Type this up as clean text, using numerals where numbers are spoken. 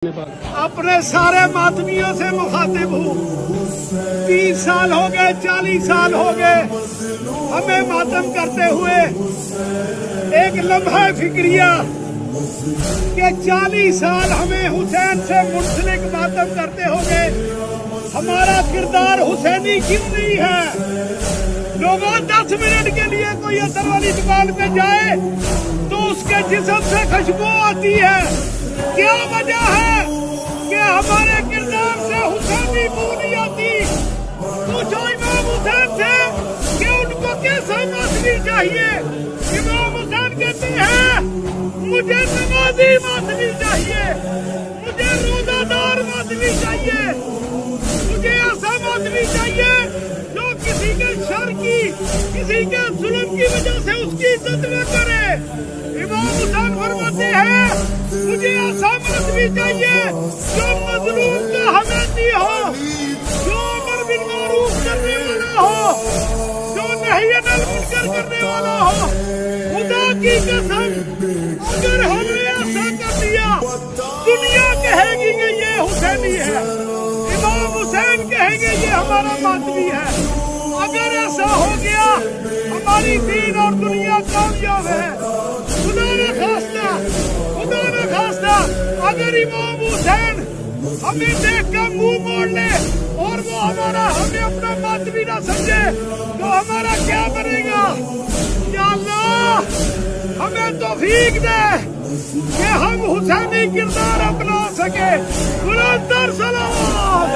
درود پاک۔ اپنے سارے ماتمیوں سے مخاطب ہوں، 30 سال ہو گئے، 40 سال ہو گئے ہمیں ماتم کرتے ہوئے۔ ایک لمحہ فکریہ کہ 40 سال ہمیں حسین سے منسلک ماتم کرتے ہو گئے۔ ہمارا کردار حسینی کیوں نہیں ہے؟ لوگوں 10 منٹ کے لیے کوئی عطر والی دکان پہ جائے تو اس کے جسم سے خوشبو آتی ہے۔ کیا وجہ ہے کہ ہمارے کردار سے حسینی بو نہیں آتی؟ پوچھو امام حسین سے کہ ان کو کیسا ماتمی چاہیے؟ امام حسین کہتے ہیں مجھے نمازی ماتمی چاہیے، مجھے روزہ دار ماتمی چاہیے، مجھے ایسا ماتمی چاہیے جو کسی کے شر کی، کسی کے ظلم کی وجہ سے اس کی عزت نہ کرے۔ امام حسین فرماتے ہیں مجھے ایسا ماتمی چاہیے جو مظلوم کا حمایتی ہو، جو امر بالمعروف کرنے والا ہو، جو نہی عن المنکر کرنے والا ہو۔ خدا کی قسم اگر ہم نے ایسا کر دیا دنیا کہے گی کہ یہ حسینی ہے، امام حسین کہیں گے یہ ہمارا ماتمی ہے۔ اگر ایسا ہو گیا ہماری دین اور دنیا کامیاب ہے۔ خدا نہ خواستہ، خدا نہ خواستہ اگر امام حسین ہمیں دیکھ کر منہ موڑ لے اور وہ ہمیں اپنا ماتمی نہ سمجھے تو ہمارا کیا بنے گا؟ یا اللہ ہمیں توفیق دے کہ ہم حسینی کردار اپنا سکے۔ بلند تر صلوات۔